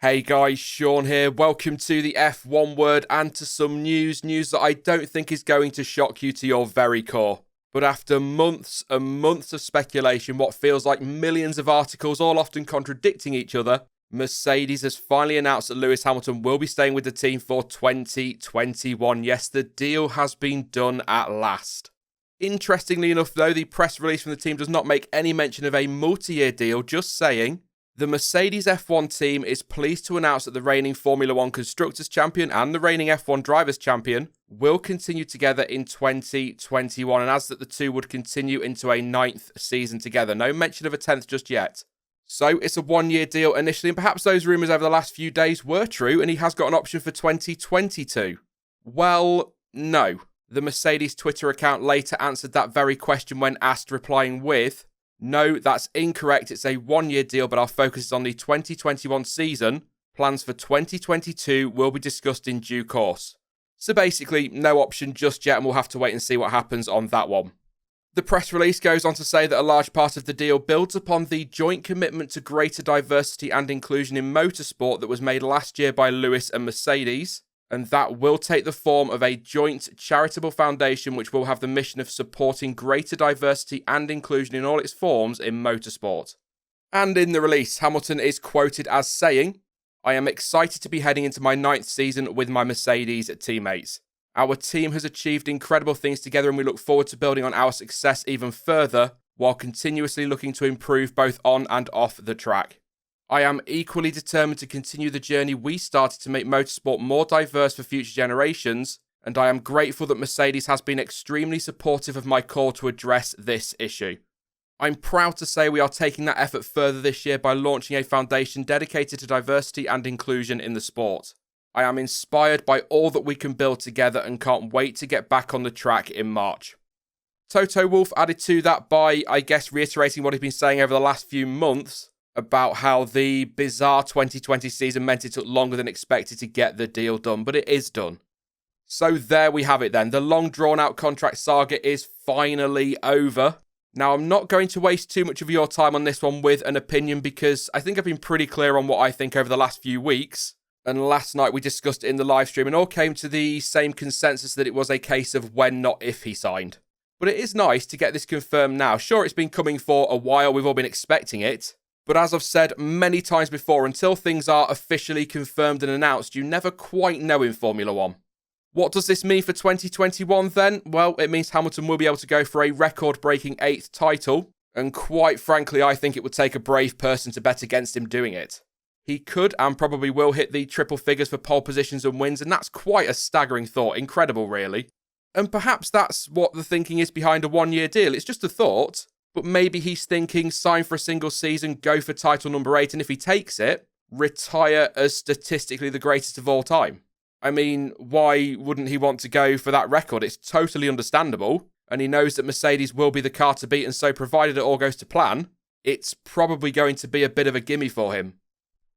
Hey guys, Sean here. Welcome to the F1 Word and to some news that I don't think is going to shock you to your very core. But after months and months of speculation, what feels like millions of articles, all often contradicting each other, Mercedes has finally announced that Lewis Hamilton will be staying with the team for 2021. Yes, the deal has been done at last. Interestingly enough though, the press release from the team does not make any mention of a multi-year deal, just saying, the Mercedes F1 team is pleased to announce that the reigning Formula One Constructors Champion and the reigning F1 Drivers Champion will continue together in 2021, and as that the two would continue into a 9th season together. No mention of a 10th just yet. So it's a one-year deal initially, and perhaps those rumours over the last few days were true, and he has got an option for 2022. Well, no. The Mercedes Twitter account later answered that very question when asked, replying with, "No, that's incorrect. It's a one-year deal, but our focus is on the 2021 season. Plans for 2022 will be discussed in due course." So basically, no option just yet, and we'll have to wait and see what happens on that one. The press release goes on to say that a large part of the deal builds upon the joint commitment to greater diversity and inclusion in motorsport that was made last year by Lewis and Mercedes, and that will take the form of a joint charitable foundation which will have the mission of supporting greater diversity and inclusion in all its forms in motorsport. And in the release, Hamilton is quoted as saying, "I am excited to be heading into my 9th season with my Mercedes teammates. Our team has achieved incredible things together and we look forward to building on our success even further while continuously looking to improve both on and off the track. I am equally determined to continue the journey we started to make motorsport more diverse for future generations, and I am grateful that Mercedes has been extremely supportive of my call to address this issue. I'm proud to say we are taking that effort further this year by launching a foundation dedicated to diversity and inclusion in the sport. I am inspired by all that we can build together and can't wait to get back on the track in March." Toto Wolff added to that by, I guess, reiterating what he's been saying over the last few months, about how the bizarre 2020 season meant it took longer than expected to get the deal done, but it is done. So there we have it then. The long drawn out contract saga is finally over. Now, I'm not going to waste too much of your time on this one with an opinion because I think I've been pretty clear on what I think over the last few weeks. And last night we discussed it in the live stream and all came to the same consensus that it was a case of when, not if he signed. But it is nice to get this confirmed now. Sure, it's been coming for a while. We've all been expecting it. But as I've said many times before, until things are officially confirmed and announced, you never quite know in Formula One. What does this mean for 2021 then? Well, it means Hamilton will be able to go for a record-breaking 8th title, and quite frankly, I think it would take a brave person to bet against him doing it. He could and probably will hit the triple figures for pole positions and wins, and that's quite a staggering thought. Incredible, really. And perhaps that's what the thinking is behind a one-year deal. It's just a thought. But maybe he's thinking sign for a single season, go for title number 8, and if he takes it, retire as statistically the greatest of all time. I mean, why wouldn't he want to go for that record? It's totally understandable, and he knows that Mercedes will be the car to beat, and so provided it all goes to plan, it's probably going to be a bit of a gimme for him.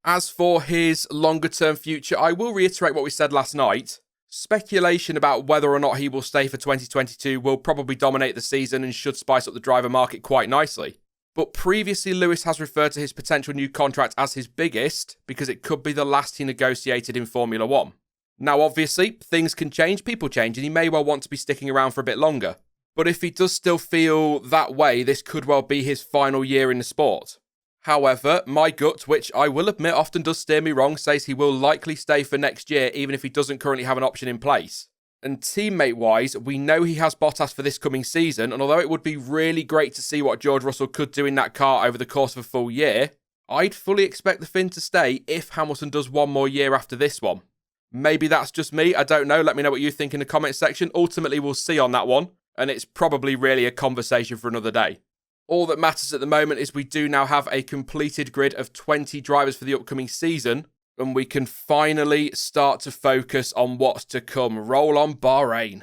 As for his longer-term future, I will reiterate what we said last night. Speculation about whether or not he will stay for 2022 will probably dominate the season and should spice up the driver market quite nicely. But previously, Lewis has referred to his potential new contract as his biggest because it could be the last he negotiated in Formula One. Now, obviously, things can change, people change, and he may well want to be sticking around for a bit longer. But if he does still feel that way, this could well be his final year in the sport. However, my gut, which I will admit often does steer me wrong, says he will likely stay for next year even if he doesn't currently have an option in place. And teammate-wise, we know he has Bottas for this coming season, and although it would be really great to see what George Russell could do in that car over the course of a full year, I'd fully expect the Finn to stay if Hamilton does one more year after this one. Maybe that's just me, I don't know, let me know what you think in the comments section. Ultimately, we'll see on that one, and it's probably really a conversation for another day. All that matters at the moment is we do now have a completed grid of 20 drivers for the upcoming season, and we can finally start to focus on what's to come. Roll on Bahrain.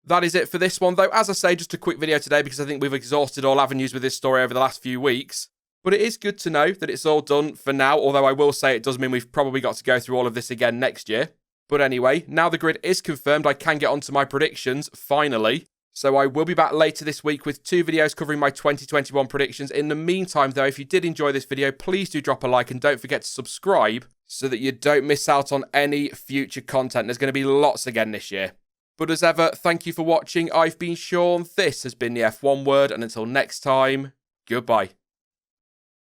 That is it for this one, though. As I say, just a quick video today because I think we've exhausted all avenues with this story over the last few weeks. But it is good to know that it's all done for now, although I will say it does mean we've probably got to go through all of this again next year. But anyway, now the grid is confirmed, I can get onto my predictions, finally. So I will be back later this week with 2 videos covering my 2021 predictions. In the meantime, though, if you did enjoy this video, please do drop a like and don't forget to subscribe so that you don't miss out on any future content. There's going to be lots again this year. But as ever, thank you for watching. I've been Sean. This has been the F1 Word, and until next time, goodbye.